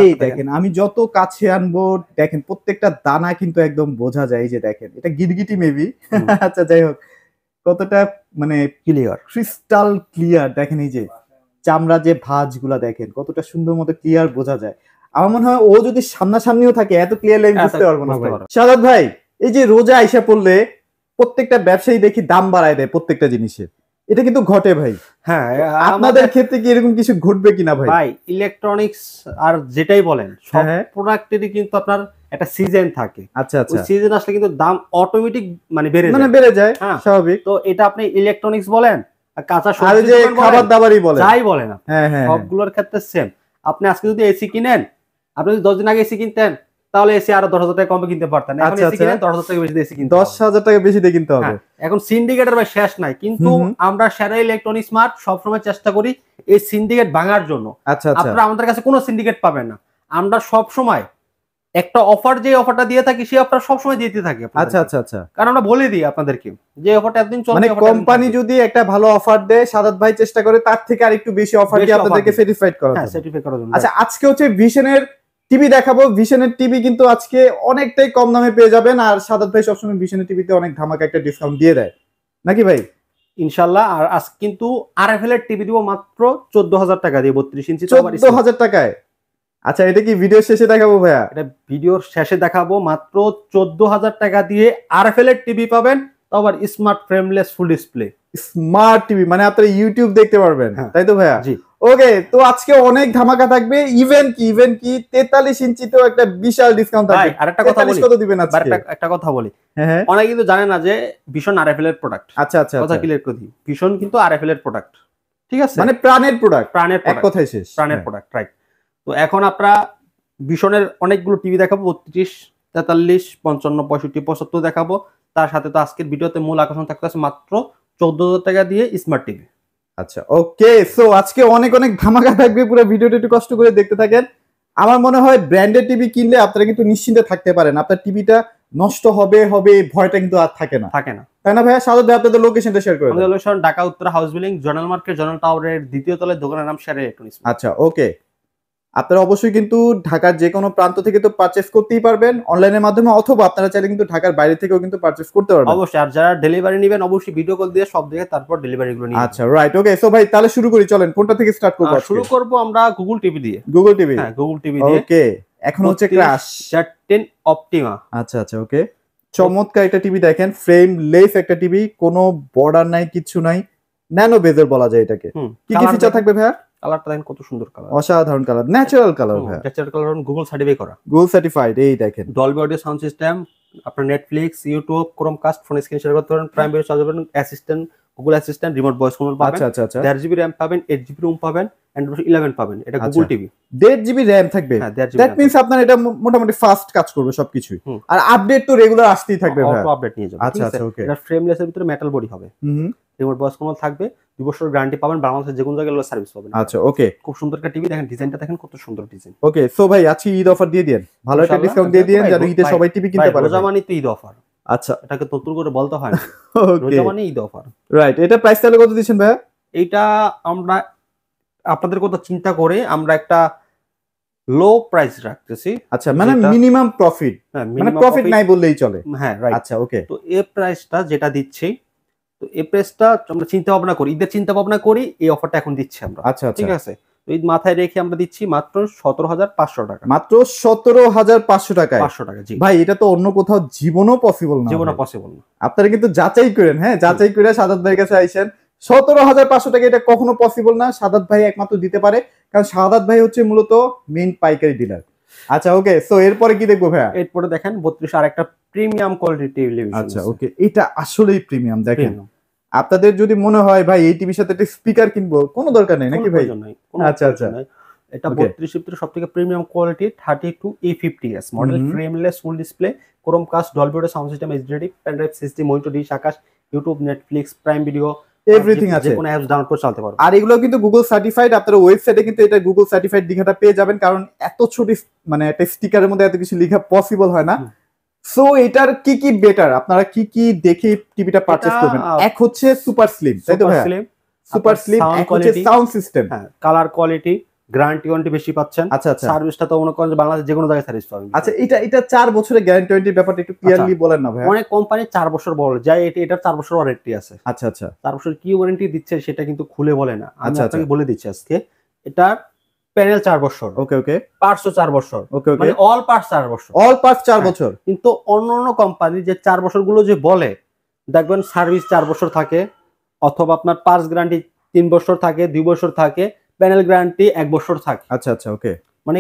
এই দেখেন আমি যত কাছে আনবো দেখেন প্রত্যেকটা দানা কিন্তু একদম বোঝা যায়, এই যে দেখেন এটা গিরগিটি মেবি। আচ্ছা যাই হোক, কতটা মানে ক্লিয়ার, ক্রিস্টাল ক্লিয়ার। দেখেন এই যে চামড়া যে ভাঁজগুলা দেখেন কতটা সুন্দর মতো ক্লিয়ার বোঝা যায়। আমার মনে হয় ও যদি সামনাসামনিও থাকে এত ক্লিয়ারলি আমি বুঝতে পারবো না ভাই। শাহাদাত ভাই, এই যে রোজা আইসা পড়লে প্রত্যেকটা ব্যবসায়ী দেখি দাম বাড়ায় দেয় প্রত্যেকটা জিনিসের, এটা কিন্তু ঘটে ভাই। হ্যাঁ, আপনাদের ক্ষেত্রে কি এরকম কিছু ঘটবে কিনা ভাই? ভাই ইলেকট্রনিক্স আর যেটাই বলেন সব প্রোডাক্টেরই কিন্তু আপনার একটা সিজন থাকে। আচ্ছা আচ্ছা, ওই সিজন আসলে কিন্তু দাম অটোমেটিক মানে বেড়ে যায়, স্বাভাবিক। তো এটা আপনি ইলেকট্রনিক্স বলেন, কাঁচা সবজি, যে খাবার দাবারই বলেন, যাই বলেন, সবগুলোর ক্ষেত্রে সেম। আপনি আজকে যদি এসি কিনেন, আপনি যদি 10 দিন আগে এসি কিনতেন তাহলে এসি আরো 10,000 টাকা কমে কিনতে পারতেন। এখন এসি কিনেন 10,000 টাকা বেশি দিয়ে এসি কিনতে 10,000 টাকা বেশি দিয়ে কিনতে হবে। এখন সিন্ডিকেটের ভাই শেষ নাই, কিন্তু আমরা সেরা ইলেকট্রনিক্স স্মার্ট সবসময় চেষ্টা করি এই সিন্ডিকেট ভাঙার জন্য। আচ্ছা আচ্ছা, আপনারা আমাদের কাছে কোনো সিন্ডিকেট পাবেন না, আমরা সবসময় একটা অফার, যে অফারটা দিয়ে থাকি সেই অফারটা সবসময় দিতে থাকি। আচ্ছা আচ্ছা আচ্ছা, কারণ আমরা বলে দিই আপনাদেরকে যে অফারটা এতদিন চলবে। মানে কোম্পানি যদি একটা ভালো অফার দেয় শাহাদাত ভাই চেষ্টা করে তার থেকে আরেকটু বেশি অফার দিয়ে আপনাদেরকে স্যাটিসফাইড করার জন্য। স্যাটিসফাই করার জন্য। আচ্ছা আজকে হচ্ছে ভিশনের টিভি দেখাবো। ভিশনের টিভি কিন্তু আজকে অনেকটাই কম দামে পেয়ে যাবেন, আর শাহাদাত ভাই সবসময় ভিশনের টিভিতে অনেক ধামাকা একটা ডিসকাউন্ট দিয়ে দেয় নাকি ভাই? ইনশাআল্লাহ। আর আজকে কিন্তু আরএফএল এর টিভি দিব মাত্র 14,000 টাকা দিয়ে, 32 ইঞ্চি। 14,000 টাকায়? আচ্ছা, এটা কি ভিডিও শেষে দেখাবো ভাইয়া? এটা ভিডিওর শেষে দেখাবো। মাত্র 14,000 টাকা দিয়ে আরএফএল এর টিভি পাবেন, তো আবার smart frameless full display smart TV, মানে আপনারা ইউটিউব দেখতে পারবেন, তাই তো ভাইয়া? জি। ওকে, তো আজকে অনেক ধামাকা থাকবে। ইভেন কি 43 ইঞ্চিতেও একটা বিশাল ডিসকাউন্ট থাকবে। আরেকটা কথা বলি, কত দিবেন আজকে? একটা কথা বলি, অনেকে কিন্তু জানে না যে ভিশন আরএফএল এর প্রোডাক্ট। আচ্ছা আচ্ছা, কথা ক্লিয়ার করে দিই, ভিশন কিন্তু আরএফএল এর প্রোডাক্ট, ঠিক আছে? মানে প্রাণের প্রোডাক্ট, প্রাণের এক কথাই শেষ, প্রাণের প্রোডাক্ট, রাইট। তো এখন আপনারা ভিশনের অনেকগুলো টিভি দেখাবো, 32, 43, 55, 65, 75 দেখাবো। তার সাথে তো আজকের ভিডিওতে মূল আকর্ষণ থাকতেছে মাত্র 14,000 টাকা দিয়ে স্মার্ট টিভি। আচ্ছা ওকে, সো আজকে অনেক অনেক ধামাকা থাকবে, পুরো ভিডিওটা একটু কষ্ট করে দেখতে থাকেন। আমার মনে হয় ব্র্যান্ডেড টিভি কিনলে আপনারা কিন্তু নিশ্চিন্তে থাকতে পারেন, আপনার টিভিটা নষ্ট হবে ভয়টা কিন্তু আর থাকে না, তাই না ভাইয়া? শাহাদাত ভাই আপনাদের লোকেশনটা শেয়ার করে দিন। আমাদের location Dhaka Uttara house building, zonal market, zonal টাওয়ারের দ্বিতীয় তলায়, দোকানের নাম শেয়ার ইলেকট্রনিক্স। আচ্ছা ওকে, আপনারা অবশ্যই কিন্তু ঢাকার যে কোনো প্রান্ত থেকে তো পারচেজ করতেই পারবেন অনলাইনের মাধ্যমে, অথবা আপনারা চাইলে কিন্তু ঢাকার বাইরে থেকেও কিন্তু পারচেজ করতে পারবেন অবশ্যই। আর যারা ডেলিভারি নেবেন অবশ্যই ভিডিও কল দিয়ে সব দেখে তারপর ডেলিভারি গুলো নিয়ে। আচ্ছা রাইট, ওকে। সো ভাই তাহলে শুরু করি, চলেন কোনটা থেকে স্টার্ট করব? শুরু করব আমরা গুগল টিভি দিয়ে। Google TV? হ্যাঁ, গুগল টিভি দিয়ে। ওকে, এখন হচ্ছে ক্রাশ Z10 অপটিমা। আচ্ছা আচ্ছা, ওকে, চমৎকার একটা টিভি। দেখেন ফ্রেম লেস একটা টিভি, কোনো বর্ডার নাই, কিছু নাই, ন্যানো বেজের বলা যায় এটাকে। কি কি ফিচার থাকবে ভাইয়া? কালারটা দেখেন কত সুন্দর কালার, অসাধারণ কালার, ন্যাচারাল কালার ভাইয়া, ন্যাচারাল কালার, গুগল সার্টিফাই করা, গুগল সার্টিফাইড। এই দেখেন ডলবি অডিও সাউন্ড সিস্টেম, আপনার Netflix, YouTube, Chromecast, phone screen share করতে পারেন, প্রাইম ভিডিও চার্জ করবেন, assistant, Google assistant, remote voice control পাবেন। আচ্ছা আচ্ছা আচ্ছা, 1.5 GB র‍্যাম পাবেন, 8 GB রোম পাবেন, Android 11 পাবেন। এটা গুগল টিভি। 1.5 GB র‍্যাম থাকবে, দ্যাট মিন্স আপনার এটা মোটামুটি ফাস্ট কাজ করবে সবকিছু, আর আপডেট তো রেগুলার আসতেই থাকবে ভাই, অটো আপডেট নিয়ে যাবে। আচ্ছা আচ্ছা, ওকে। এটা ফ্রেমলেসের ভিতরে মেটাল বডি হবে, রিমোট ভয়েস কন্ট্রোল থাকবে, 2 বছর গ্যারান্টি পাবেন, বাংলাদেশের যে কোনো জায়গায় সার্ভিস পাবেন। আচ্ছা ওকে, খুব সুন্দর একটা টিভি। দেখেন ডিজাইনটা, দেখেন কত সুন্দর ডিজাইন। ওকে, সো ভাই আজকে ঈদ অফার দিয়ে দেন, ভালো একটা ডিসকাউন্ট দিয়ে দেন যাতে ঈদে সবাই টিভি কিনতে পারে। রোজা মানে তো ঈদ অফার। আচ্ছা, এটাকে ততুল করে বলতে হয় না, রোজা মানে ঈদ অফার, রাইট। এটা প্রাইস তাহলে কত দিচ্ছেন ভাই? এইটা আমরা আপনাদের কথা চিন্তা করে আমরা একটা লো প্রাইস রাখতেছি। আচ্ছা, মানে মিনিমাম প্রফিট, মানে প্রফিট নাই বললেই চলে। হ্যাঁ রাইট। আচ্ছা ওকে, তো এই প্রাইসটা যেটা দিচ্ছি, তো এই প্রাইসটা আমরা চিন্তা ভাবনা করি, ঈদের চিন্তা ভাবনা করি, এই অফারটা এখন দিচ্ছি আমরা। আচ্ছা ঠিক আছে, তো ঈদ মাথায় রেখে আমরা দিচ্ছি মাত্র 17,500 টাকা। মাত্র 17,500 টাকায়? 500 টাকা, জি ভাই। এটা তো অন্য কোথাও জীবনও পসিবল না, জীবনও পসিবল না। আপনারা কিন্তু যাচাই করেন, হ্যাঁ যাচাই করে শাহাদাত ভাইয়ের কাছে আইছেন। 17,500 টাকা এটা কখনো পসিবল না, শাহাদাত ভাই একমাত্র দিতে পারে, কারণ শাহাদাত ভাই হচ্ছে মূলত মেইন পাইকারি ডিলার। আচ্ছা ওকে, সো এরপরে কি দেখবো ভাইয়া? এরপরে দেখেন 32 আর একটা প্রিমিয়াম কোয়ালিটি টেলিভিশন। আচ্ছা ওকে, এটা আসলেই প্রিমিয়াম। দেখেন আপনাদের যদি মনে হয় ভাই এই টিভির সাথে একটা স্পিকার কিনবো, কোনো দরকার নেই নাকি ভাই? আচ্ছা আচ্ছা, এটা 32 ইঞ্চির সবথেকে premium quality 32E50s model, frameless full display, Chromecast, Dolby audio sound system, HD, pendrive system, monitor dish, Aakash, YouTube, Netflix, Prime Video, everything আছে, কোনো অ্যাপস ডাউনলোড করে চালাতে পারবেন। আর এগুলো কিন্তু গুগল সার্টিফাইড। আপনারা ওয়েবসাইটে কিন্তু এটা গুগল সার্টিফাইড লেখাটা পেয়ে যাবেন, কারণ এত ছোট মানে একটা স্টিকারের মধ্যে এত কিছু লেখা পসিবল হয় না। সো এটার কি কি বেটার, আপনারা কি কি দেখে টিভিটা পারচেজ করবেন? এক হচ্ছে সুপার স্লিম, তাই তো ভাই? সুপার স্লিম, এক হচ্ছে সাউন্ড সিস্টেম, হ্যাঁ কালার কোয়ালিটি, গ্যারান্টি ওয়ারেন্টি বেশি পাচ্ছেন। আচ্ছা আচ্ছা সার্ভিসটা তো মনে করেন যে বাংলাদেশ যে কোনো জায়গায় সার্ভিস পাবেন। আচ্ছা, এটা 4 বছরের গ্যারান্টি ওয়ারেন্টি ব্যাপারটা একটু ক্লিয়ারলি বলেন না ভাই। অনেক কোম্পানি 4 বছর বলে যায়, এটার 4 বছর ওয়ারেন্টি আছে। আচ্ছা আচ্ছা 4 বছর কি ওয়ারেন্টি দিচ্ছে সেটা কিন্তু খুলে বলে না। আমি আচ্ছা, আপনাকে বলে দিচ্ছি আজকে, এটার প্যানেল 4 বছর, ওকে ওকে পার্টসও 4 বছর, ওকে ওকে মানে অল পার্টস 4 বছর। অল পার্টস 4 বছর। কিন্তু অন্যান্য কোম্পানি যে 4 বছরগুলো যে বলে, দেখবেন সার্ভিস 4 বছর থাকে, অথবা আপনার পার্টস গ্যারান্টি 3 বছর থাকে, 2 বছর থাকে, প্যানেল গ্যারান্টি 1 বছর থাকে। আচ্ছা আচ্ছা ওকে, মানে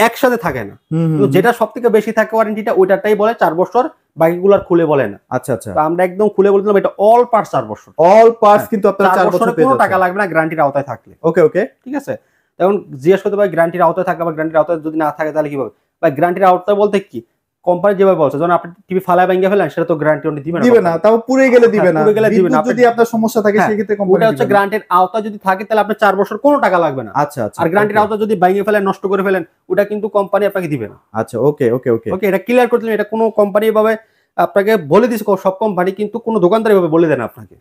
একসাথে থাকে না। তো যেটা সবথেকে বেশি থাকে ওয়ারেন্টিটা, ওইটাই বলে 4 বছর, বাকিগুলোর খুলে বলে না। আচ্ছা আচ্ছা, তো আমরা একদম খুলে বলছিলাম এটা অল পার্টস 4 বছর। অল পার্টস কিন্তু আপনারা 4 বছর পেয়ে কোনো যাচ্ছেন। টাকা লাগবে না গ্যারান্টির আওতায় থাকলে। ওকে ওকে ঠিক আছে, এখন জিজ্ঞেস করতে পারি গ্যারান্টির আওতায় থাকে বা গ্যারান্টির আওতায় যদি না থাকে তাহলে কিভাবে? বা গ্যারান্টির আওতায় বলতে কি, কোম্পানি যেভাবে বলছে, যখন আপনি টিভি ফালায় ভেঙে ফেলেন সেটা তো গ্যারান্টি ওয়ারেন্টি দিবে না, তাও পুরো গেলে দিবে না। পুরো গেলে দিবে না। যদি আপনার সমস্যা থাকে সেই ক্ষেত্রে কোম্পানি ওটা হচ্ছে গ্যারান্টির আওতায় যদি থাকে তাহলে আপনার 4 বছর কোনো টাকা লাগবে না। আচ্ছা আচ্ছা, আর গ্যারান্টির আওতায় যদি ভেঙে ফেলেন, নষ্ট করে ফেলেন, ওটা কিন্তু কোম্পানি আপনাকে দিবে না। আচ্ছা ওকে ওকে ওকে ওকে, এটা ক্লিয়ার করতে, এটা কোনো কোম্পানি ভাবে আপনাকে বলে দিছে, সব কোম্পানি কিন্তু কোনো দোকানদার এভাবে বলে দেন আপনাকে,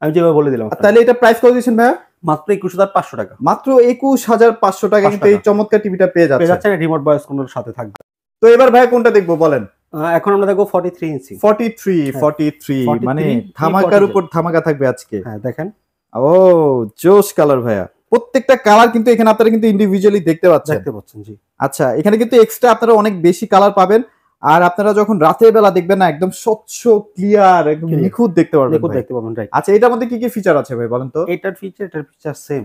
আমি যেভাবে বলে দিলাম। তাহলে এটা প্রাইস কত দিয়েছেন ভাই? মাত্র 21,500 টাকা। মাত্র 21,500 টাকা কিন্তু এই চমৎকার টিভিটা পেয়ে যাচ্ছেন। রিমোট ভয়েস কন্ট্রোলের সাথে থাকবে। তো এবার ভাই কোনটা দেখবো বলেন? এখন আমরা দেখবো 43 ইঞ্চি। 43 মানে ধামাকার উপর ধামাকা থাকবে আজকে। হ্যাঁ দেখেন, ও জোশ কালার ভাইয়া, প্রত্যেকটা কালার কিন্তু এখানে আপনারা কিন্তু ইন্ডিভিজুয়ালি দেখতে পাচ্ছেন। জি। আচ্ছা, এখানে কিন্তু এক্সট্রা আপনারা অনেক বেশি কালার পাবেন, আর আপনারা যখন রাতের বেলা দেখবেন না, একদম স্বচ্ছ ক্লিয়ার, একদম নিখুঁত দেখতে পারবেন। রাইট। আচ্ছা, এটার মধ্যে কি কি ফিচার আছে ভাই বলেন তো? এটার ফিচার সেম।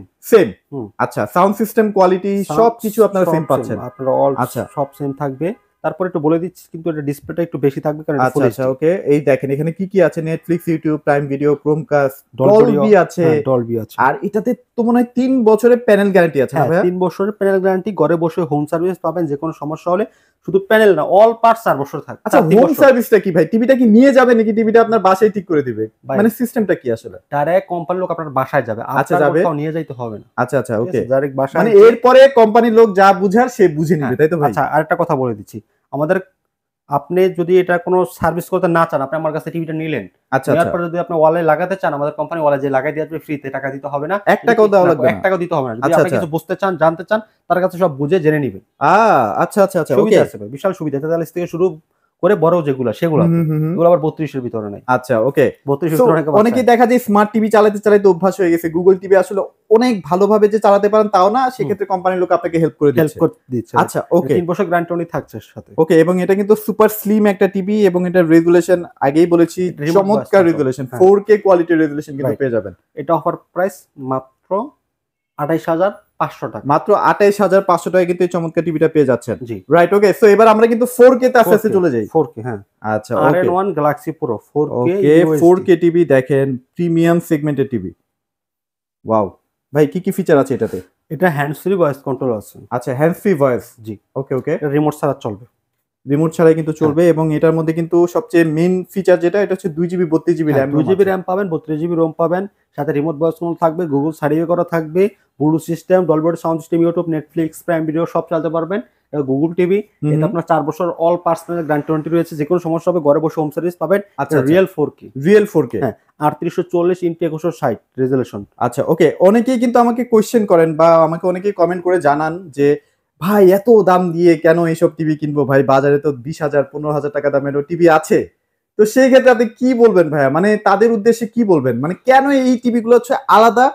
আচ্ছা, সাউন্ড সিস্টেম, কোয়ালিটি সবকিছু আপনারা সেম পাচ্ছেন। আপনারা অল সব সেম থাকবে। তারপর একটু বলে দিচ্ছি, কিন্তু এটা ডিসপ্লেটা একটু বেশি থাকবে কারণ এটা ফুল এইচডি। আচ্ছা ওকে, এই দেখেন এখানে কি কি আছে, Netflix, YouTube, prime video, Chromecast, Dolby আছে, আর এটাতে তো মনে হয় 3 বছরের প্যানেল গ্যারান্টি আছে। হ্যাঁ, 3 বছরের প্যানেল গ্যারান্টি, ঘরে বসে হোম সার্ভিস পাবেন, যে কোনো সমস্যা হলে শুধু প্যানেল না অল পার্টস 4 বছর থাকবে। আচ্ছা, হোম সার্ভিসটা কি ভাই? টিভিটা কি নিয়ে যাবে নাকি টিভিটা আপনার বাসায় ঠিক করে দিবে? মানে সিস্টেমটা কি আসলে? ডাইরেক্ট কোম্পানির লোক আপনার বাসায় যাবে, আপনার কোথাও নিয়ে যাইতে হবে না। আচ্ছা আচ্ছা ওকে, ডাইরেক্ট বাসায়, মানে এরপরে কোম্পানির লোক যা বুঝার সে বুঝে নেবে, তাই তো ভাই? আচ্ছা, আরেকটা কথা বলে দিচ্ছি, আমাদের, আপনি যদি এটা কোনো সার্ভিস করতে না চান, আপনি আমার কাছে টিভিটা নিলেন, আচ্ছা নেওয়ার পরে যদি আপনি ওয়ালে লাগাতে চান, আমাদের কোম্পানি ওয়ালে যে লাগাই দিয়ে আসবে, ফ্রিতে, টাকা দিতে হবে না, 1 টাকাও দেওয়া লাগবে না। 1 টাকা দিতে হবে না। যদি আপনি কিছু বুঝতে চান, জানতে চান, তার কাছে সব বুঝে জেনে নেবেন। আচ্ছা আচ্ছা আচ্ছা, সুবিধা আছে ভাই, বিশাল সুবিধা। 43 থেকে শুরু করে বড় যেগুলো, সেগুলো আবার 32 এর ভিতরে নাই। আচ্ছা ওকে, 32 এর ভিতরে অনেকেই দেখা যায় স্মার্ট টিভি চালাতে চালাতে অভ্যাস হয়ে গেছে, গুগল টিভি আসলে অনেক ভালোভাবে যে চালাতে পারেন তাও না, সেক্ষেত্রে কোম্পানির লোক আপনাকে হেল্প করে দিচ্ছে। আচ্ছা ওকে, 3 বছর গ্যারান্টি ওয়ারেন্টি থাকছে সাথে। ওকে, এবং এটা কিন্তু সুপার স্লিম একটা টিভি, এবং এটা রেজুলেশন আগেই বলেছি চমৎকার রেজুলেশন, 4K কোয়ালিটির রেজুলেশন কিন্তু পেয়ে যাবেন। এটা অফার প্রাইস মাত্র 28,500 টাকা। মাত্র 28,500 টাকায় কিন্তু এই চমৎকার টিভিটা পেয়ে যাচ্ছেন। জি রাইট, ওকে। সো এবার আমরা কিন্তু 4K তে আস্তে আস্তে চলে যাই। 4K, হ্যাঁ। আচ্ছা ওকে, RN1 Galaxy Pro 4K, ওকে 4K টিভি দেখেন, প্রিমিয়াম সেগমেন্টের টিভি। ওয়াও ভাই, কি কি ফিচার আছে এটাতে? এটা হ্যান্ডস ফ্রি ভয়েস কন্ট্রোল আছে। আচ্ছা, হ্যান্ডস ফ্রি ভয়েস, জি ওকে ওকে, রিমোট ছাড়া চলবে, রিমোট ছাড়াই কিন্তু চলবে। এবং এটার মধ্যে কিন্তু সবচেয়ে মেইন ফিচার যেটা, এটা হচ্ছে 2GB 32GB RAM, 2GB RAM পাবেন, 32GB রোম পাবেন, সাথে রিমোট ভয়েস কন্ট্রোল থাকবে, গুগল সার্ভে করা থাকবে, Bluetooth system, Dolby sound system, YouTube, Netflix, Prime video সব চালাতে পারবেন। এটা গুগল টিভি, এটা আপনার 4 বছর অল পার্সোনাল গ্যারান্টি ওয়ারেন্টি রয়েছে, যে কোনো সমস্যা হবে ঘরে বসে হোম সার্ভিস পাবেন। আচ্ছা, রিয়েল 4K, হ্যাঁ, 3840 ইনটু 2160 রেজোলিউশন। আচ্ছা ওকে, অনেকেই কিন্তু আমাকে কোশ্চেন করেন বা আমাকে অনেকেই কমেন্ট করে জানান যে ভাই এত দাম দিয়ে কেন এইসব টিভি কিনবো ভাই, বাজারে তো 20,000 15,000 টাকা দামেরও টিভি আছে। তো সেই ক্ষেত্রে আপনি কি বলবেন ভাইয়া, মানে তাদের উদ্দেশ্যে কি বলবেন, মানে কেন এই টিভি গুলো হচ্ছে আলাদা,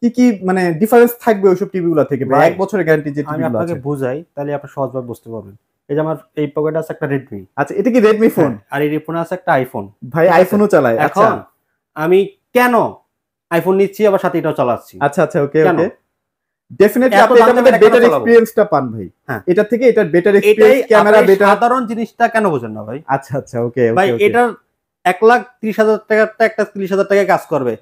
কি কি মানে ডিফারেন্স থাকবে ওইসব টিভি গুলো থেকে ভাই? 1 বছরের গ্যারান্টি যে টিভি গুলো আছে, আপনাকে বুঝাই তাহলে আপনি সহজভাবে বুঝতে পারবেন। এই যে আমার এই পকেটে আছে একটা রেডমি। আচ্ছা, এটা কি রেডমি ফোন? আর এই ফোনে আছে একটা আইফোন। ভাই আইফোনও চালায়? এখন আমি কেন আইফোন নিচ্ছি আবার সাথে এটাও চালাচ্ছি? আচ্ছা আচ্ছা ওকে ওকে, ডেফিনেটলি আপনি এটার মধ্যে বেটার এক্সপেরিয়েন্সটা পান ভাই। এটা থেকে এটার বেটার এক্সপেরিয়েন্স, ক্যামেরা বেটার। সাধারণ জিনিসটা কেন বুঝেন না ভাই? আচ্ছা আচ্ছা ওকে ওকে, ভাই এটার 1,30,000 টাকারটা একটা 30,000 টাকায় কাজ করবে,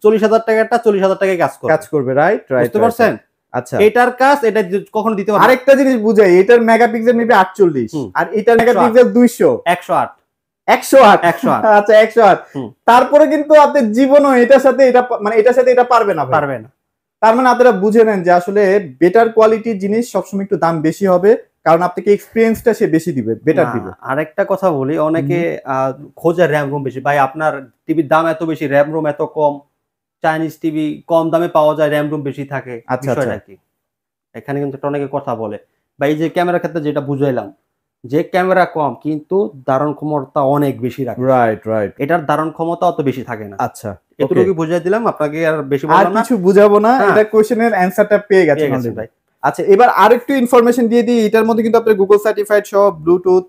40,000 টাকারটা 40,000 টাকায় কাজ করবে। রাইট রাইট, বুঝতে পারছেন? আচ্ছা, এটার কাজ এটা কখনো দিতে পারবে। আরেকটা জিনিস বুঝাই, এটার মেগাপিক্সেল মেবি 48 আর এটার মেগাপিক্সেল 200, 108 108 আচ্ছা 108। তারপরে কিন্তু আপনি জীবনও এটার সাথে এটা মানে এটার সাথে এটা পারবে না। তার মানে আপনারা বুঝে নেন যে আসলে বেটার কোয়ালিটির জিনিস সবসময় একটু দাম বেশি হবে, কারণ আপনাকে এক্সপেরিয়েন্সটা সে বেশি দিবে, বেটার দিবে। আরেকটা কথা বলি, অনেকে খোঁজে র‍্যাম রোম বেশি। ভাই আপনার টিভির দাম এত বেশি, র‍্যাম রোম এত কম, চাইনিজ টিভি কম দামে পাওয়া যায়, র‍্যাম রোম বেশি থাকে, বিষয়টা কি? এখানে কিন্তু একটা অনেকে কথা বলে বা এই যে ক্যামেরার ক্ষেত্রে যেটা বুঝাইলাম যে ক্যামেরা কম কিন্তু ধারণ ক্ষমতা অনেক বেশি রাখে। রাইট। এটার ধারণ ক্ষমতা অত বেশি থাকে না। আচ্ছা, এতটুকু বুঝাই দিলাম, আপনাকে আর বেশি আর বললাম না। কিছু বুঝাবো না, হ্যাঁ। এটা কোশ্চেনের অ্যানসারটা পেয়ে গেছেন অলরেডি ভাই। আচ্ছা, এবার আরেকটু ইনফরমেশন দিয়ে দিই। এটার মধ্যে কিন্তু আপনি গুগল সার্টিফাইড সহ ব্লুটুথ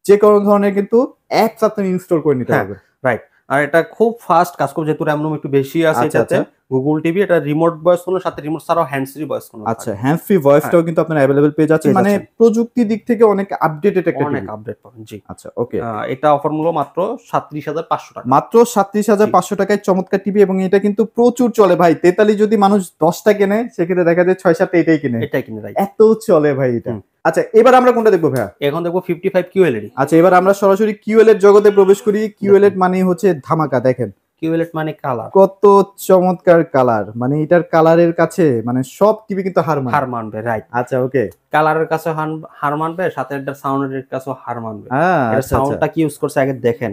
যে কোনো ধরনের কিন্তু অ্যাপস আপনি ইনস্টল করে নিতে পারবেন। রাইট। আর এটা খুব ফাস্ট কাজ করবে, যেহেতু র্যাম রোম একটু বেশি আছে এটাতে। গুগল টিভি এটা রিমোট ভয়েস কোনো সাথে রিমোট ছাড়াও হ্যান্ডস ফ্রি ভয়েস কোনো। আচ্ছা, হ্যান্ডস ফ্রি ভয়েসটাও কিন্তু আপনারা अवेलेबल পেয়ে যাচ্ছেন, মানে প্রযুক্তি দিক থেকে অনেক আপডেটেড একটা টিভি। অনেক আপডেট পাবেন। জি আচ্ছা, ওকে। এটা অফার মূল্য মাত্র ৩৭৫০০ টাকা। মাত্র ৩৭৫০০ টাকায় চমৎকার টিভি, এবং এটা কিন্তু প্রচুর চলে ভাই। ৪৩ যদি মানুষ 10টা কেনে সেক্ষেত্রে দেখা যায় ৬-৭টা এটাই কিনে। রাইট। এত চলে ভাই এটা। আচ্ছা, এবার আমরা কোনটা দেখবো ভাইয়া? এখন দেখবো 55 QLED। আচ্ছা, এবার আমরা সরাসরি QLED জগতে প্রবেশ করি। QLED মানে হচ্ছে ধামাকা। দেখেন QLED মানে কালার, কত চমৎকার কালার, মানে এটার কালারের কাছে মানে সব টিভি কিন্তু হার মানবে। রাইট। আচ্ছা, ওকে। কালারের কাছে হার মানবে, সাথে এটা সাউন্ডের কাছেও হার মানবে। এটা সাউন্ডটা কি ইউজ করছে আগে দেখেন।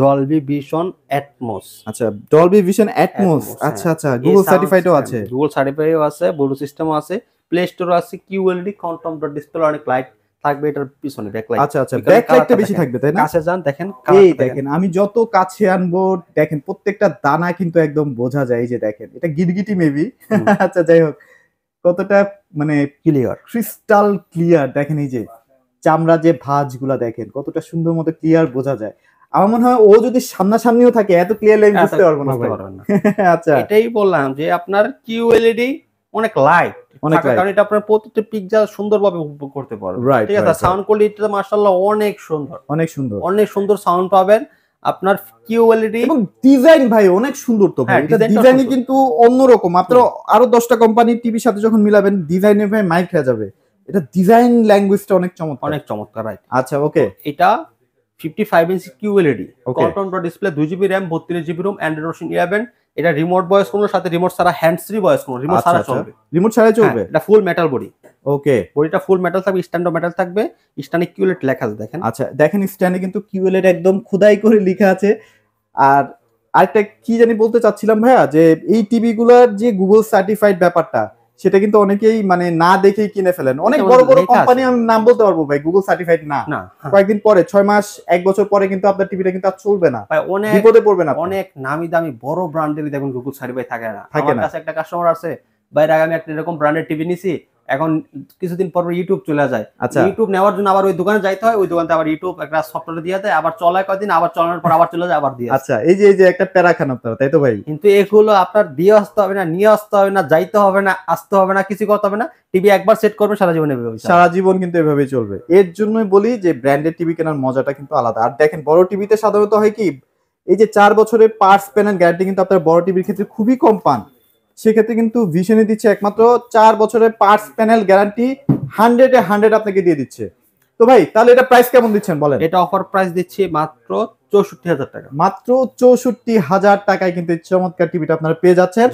Dolby vision atoms. আচ্ছা, ডলবি ভিশন অ্যাটমস। আচ্ছা, গুগল সার্টিফাইডও আছে। গুগল সার্টিফাইডও আছে, ব্লুটুথ সিস্টেমও আছে, প্লে স্টোরও আছে। QLED কোয়ান্টাম ডট ডিসপ্লে, অনেক লাইট থাকবে এটার পিছনে, ব্যাকলাইট। আচ্ছা, ব্যাকলাইটটা বেশি থাকবে তাই না? কাছে যান দেখেন, এই দেখেন, আমি যত কাছে আনবো দেখেন প্রত্যেকটা দানা কিন্তু একদম বোঝা যায়। এই যে দেখেন, এটা গিরগিটি মেবি। আচ্ছা, যাই হোক, কতটা মানে ক্লিয়ার, ক্রিস্টাল ক্লিয়ার। দেখেন এই যে চামড়া যে ভাঁজগুলা দেখেন কতটা সুন্দর মতো ক্লিয়ার বোঝা যায়। আমার মনে হয় ও যদি সামনাসামনিও থাকে এত ক্লিয়ারলি আমি বুঝতে পারবো না ভাই। আচ্ছা, এটাই বললাম যে আপনার QLED অনেক লাইট, কারণ এটা আপনার প্রত্যেকটা পিকচার সুন্দরভাবে উপভোগ করতে পারবেন। ঠিক আছে, সাউন্ড কোয়ালিটিটা মাশাআল্লাহ অনেক সুন্দর সাউন্ড পাবেন আপনার QLED। এবং ডিজাইন ভাই অনেক সুন্দর তো ভাই। এটা ডিজাইনই কিন্তু অন্যরকম। মাত্র আরো 10টা কোম্পানির টিভির সাথে যখন মিলাবেন ডিজাইনে ভাই মাইক খেয়ে যাবে। এটা ডিজাইন ল্যাঙ্গুয়েজটা অনেক চমৎকার। রাইট। আচ্ছা, ওকে। এটা 55 ইঞ্চি QLED quantum dot display, 2GB RAM, 32GB ROM, Android version 11। এটা রিমোট ভয়েস কোনো, সাথে রিমোট ছাড়া হ্যান্ডস ফ্রি ভয়েস কোনো, রিমোট ছাড়া চলবে। রিমোট ছাড়াই চলবে। এটা ফুল মেটাল বডি। ওকে, বডিটা ফুল মেটাল থাকবে, স্ট্যান্ডও মেটাল থাকবে, স্ট্যান্ডে QLED লেখা আছে দেখেন। আচ্ছা, দেখেন স্ট্যান্ডে কিন্তু QLED একদম খোদাই করে লেখা আছে। আর আরেকটা কি জানি বলতে চাচ্ছিলাম ভাইয়া, যে এই টিভি গুলার যে গুগল সার্টিফাইড ব্যাপারটা সেটা কিন্তু অনেকেই মানে না দেখেই কিনে ফেলেন। অনেক বড় বড় কোম্পানি, আমি নাম বলতে পারবো ভাই, গুগল সার্টিফাইড না। কয়েকদিন পরে 6 মাস 1 বছর পরে কিন্তু আপনার টিভিটা কিন্তু আর চলবে না, বিপদে পড়বে না। অনেক নামি দামি বড় ব্র্যান্ডেরই দেখুন গুগল সার্টিফাইড থাকে না। আমার কাছে একটা কাস্টমার আছে, বাইরে আগে আমি একটা এরকম ব্র্যান্ডের টিভি নিছি, এখন কিছুদিন পর ইউটিউব চলে যায়। ইউটিউব নেওয়ার জন্য আবার ওই দোকানে যাইতে হয়, ওই দোকানে আবার ইউটিউব একটা সফটওয়্যার দিয়ে দেয়, আবার চলায় কয়েকদিন, আবার চালানোর পর আবার চলে যায়, আবার দিয়ে। আচ্ছা, এই যে একটা প্যারাখান আপনারা, তাই তো ভাই? কিন্তু এগুলো আপনার দিয়ে আসতে হবে না, নিয়ে আসতে হবে না, যাইতে হবে না, আসতে হবে না, কিছু করতে হবে না। টিভি একবার সেট করবে, সারা জীবন কিন্তু এভাবেই চলবে। এর জন্যই বলি যে ব্র্যান্ডেড টিভি কেনার মজাটা কিন্তু আলাদা। আর দেখেন বড় টিভিতে সাধারণত হয় কি, এই যে 4 বছরের পার্টস প্যানেল গ্যারান্টি কিন্তু আপনার বড় টিভির ক্ষেত্রে খুবই কম পান। সেক্ষেত্রে কিন্তু ভিশনে দিচ্ছে একমাত্র 4 বছরের পার্টস প্যানেল গ্যারান্টি, 100-এ 100 আপনাকে দিয়ে দিচ্ছে। তো ভাই তাহলে এটা প্রাইস কেমন দিচ্ছেন বলেন? এটা অফার প্রাইস দিচ্ছি মাত্র ৬৪,০০০ টাকা। মাত্র ৬৪,০০০ টাকায় কিন্তু চমৎকার টিভিটা আপনারা পেয়ে যাচ্ছেন।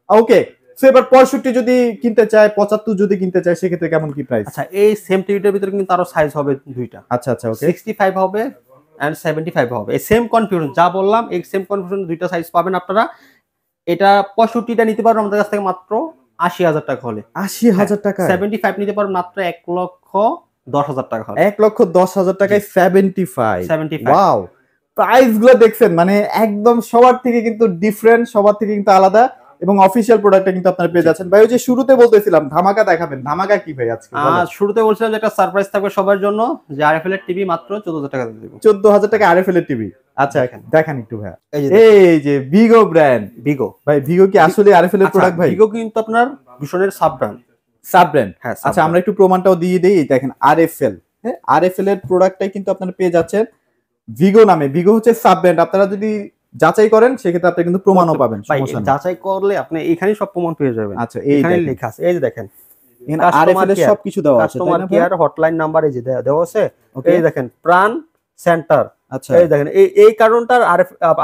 ওকে, সো এবার ৬৫ যদি কিনতে চায়, ৭৫ যদি কিনতে চায়, সেক্ষেত্রে কেমন কি প্রাইস? আচ্ছা, এই সেম টিভিটার ভিতরে কিন্তু আরো সাইজ হবে দুইটা। আচ্ছা, ওকে। 65 হবে এন্ড 75 হবে। এই সেম কনফিগারেশন যা বললাম, এই সেম কনফিগারেশন দুইটা সাইজ পাবেন আপনারা। এটা 65টা নিতে পারবেন আমাদের কাছ থেকে মাত্র ৮০,০০০ টাকা হলে। ৮০,০০০ টাকা। 75 নিতে পারবেন মাত্র ১,১০,০০০ টাকা হলে। ১,১০,০০০ টাকায় 75। 75। ওয়াও, প্রাইস গুলো দেখছেন, মানে একদম সবার থেকে কিন্তু ডিফারেন্ট, সবার থেকে কিন্তু আলাদা, এবং অফিশিয়াল প্রোডাক্টটা কিন্তু আপনারা পেয়ে যাচ্ছেন। ভাই ওই যে শুরুতে বলতেছিলাম ধামাকা দেখাবেন, ধামাকা কি ভাই আজকে? শুরুতে বলছিলাম যে একটা সারপ্রাইজ থাকবে সবার জন্য, যে আরএফএল এর টিভি মাত্র ১৪,০০০ টাকা দিয়ে দেব। ১৪,০০০ টাকা আরএফএল এর টিভি। আচ্ছা, দেখেন একটু ভাই, এই যে ভিগো ব্র্যান্ড। ভিগো ভাই, ভিগো কি আসলে আরএফএল এর প্রোডাক্ট ভাই? ভিগো কিন্তু আপনার ভিশনের সাব ব্র্যান্ড। হ্যাঁ, আচ্ছা, আমরা একটু প্রমাণটাও দিয়ে দেই। দেখেন আরএফএল, হ্যাঁ, আরএফএল এর প্রোডাক্টটাই কিন্তু আপনারা পেয়ে যাচ্ছেন ভিগো নামে। ভিগো হচ্ছে সাব ব্র্যান্ড। আপনারা যদি যাচাই করেন সেক্ষেত্রে আপনি কিন্তু প্রমাণও পাবেন। যাচাই করলে আপনি এখানেই সব প্রমাণ পেয়ে যাবেন। আচ্ছা, এইখানে লেখা আছে, এই যে দেখেন আরএফএল এর সবকিছু দেওয়া আছে। কাস্টমার কেয়ার হটলাইন নাম্বার এই যে দেওয়া আছে। এই দেখেন প্রাণ সেন্টার। আচ্ছা, এই দেখেন এই কারণটার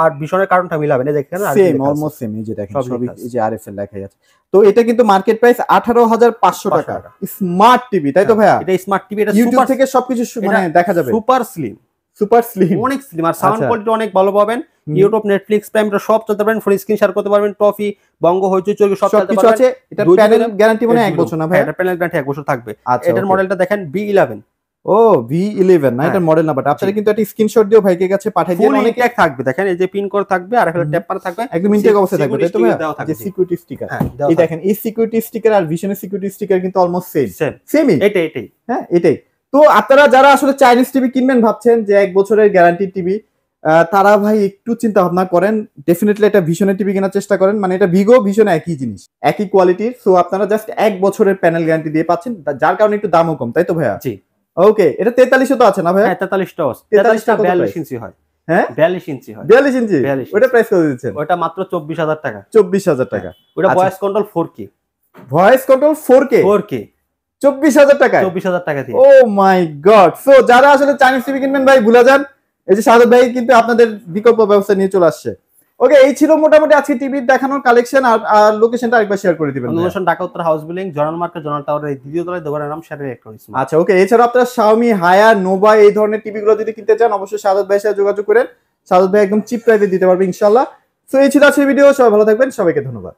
আর ভিশনের কারণটা মিলাবেন। এই দেখেন সেম, অলমোস্ট সেম। এই যে দেখেন সবই এই যে আরএফএল লেখাই আছে। তো এটা কিন্তু মার্কেট প্রাইস ১৮,৫০০ টাকা। স্মার্ট টিভি, তাই তো ভাইয়া? এটা স্মার্ট টিভি, এটা ইউটিউব থেকে সবকিছু মানে দেখা যাবে। সুপার স্লিম, অনেক স্লিম। আর সাউন্ড কোয়ালিটি অনেক ভালো পাবেন। ইউটিউব, নেটফ্লিক্স, প্রাইম সব চলতে পারবেন, ফুল স্ক্রিন শেয়ার করতে পারবেন, টফি, বঙ্গ, হইচই, চরকি সব চলতে সবকিছু পারবেন। আছে। এটা প্যানেল গ্যারান্টি মানে 1 বছর না ভাই? এটা প্যানেল গ্যারান্টি 1 বছর থাকবে। আচ্ছা, এটার মডেলটা দেখেন B11। ও V11 না, এটা মডেল নাম্বার। আপনারা কিন্তু একটা স্ক্রিনশট দিও ভাইকে কাছে পাঠিয়ে দিন। ফুল অনেক ইনটেক থাকবে, দেখেন এই যে পিন কোড থাকবে আর এখানে ট্যাপ মারা থাকবে, একদম ইনটেক অবস্থায় থাকবে, তাই তো ভাই? যে সিকিউরিটি স্টিকার, হ্যাঁ এই দেখেন এই সিকিউরিটি স্টিকার আর ভিশনের সিকিউরিটি স্টিকার কিন্তু অলমোস্ট সেম সেমই। এটাই হ্যাঁ এটাই। তো আপনারা যারা আসলে চাইনিজ টিভি কিনবেন ভাবছেন যে 1 বছরের গ্যারান্টি টিভি, তারা ভাই একটু চিন্তা ভাবনা করেন, ডেফিনেটলি এটা ভিশনের টিভি কেনার চেষ্টা করেন। মানে এটা ভিগো ভিশন একই জিনিস, একই কোয়ালিটির। সো আপনারা জাস্ট 1 বছরের প্যানেল গ্যারান্টি দিয়ে পাচ্ছেন, যার কারণে একটু দামও কম, তাই তো ভাইয়া? জি। ওকে, এটা 43 তো আছে না ভাইয়া? হ্যাঁ 43টাও আছে। 43টা 42 ইঞ্চি হয়। হ্যাঁ 42 ইঞ্চি হয়। 42 ইঞ্চি? 42 ওটা প্রাইস কত দিচ্ছেন? ওটা মাত্র 24,000 টাকা। 24,000 টাকা। ওটা আচ্ছা। Voice control 4K। Voice control 4K 24,000 টাকায়? 24,000 টাকা দিয়ে। ও মাই গড। সো যারা আসলে চাইনিজ টিভি কিনবেন ভাই ভুলে যান, এই যে শাহাদাত ভাই কিন্তু আপনাদের বিকল্প ব্যবস্থা নিয়ে চলে আসছে। ওকে, এই ছিল মোটামুটি আজকে টিভির দেখানোর কালেকশন। আর লোকেশনটা আরেকবার শেয়ার করে দিবেন। লোকেশন ঢাকা উত্তর house building, journal market, journal টাওয়ারের এই দ্বিতীয় তলায়, দোকানের নাম শেয়ার ইলেকট্রনিক্স। আচ্ছা ওকে, এছাড়া আপনারা Xiaomi, হায়ার, নোভা এই ধরনের টিভিগুলো যদি কিনতে চান অবশ্যই শাহাদাত ভাইয়ের সাথে যোগাযোগ করেন। শাহাদাত ভাই একদম চিপ প্রাইসে দিতে পারবে ইনশাআল্লাহ। সো এই ছিল আজকের ভিডিও। সবাই ভালো থাকবেন, সবাইকে ধন্যবাদ।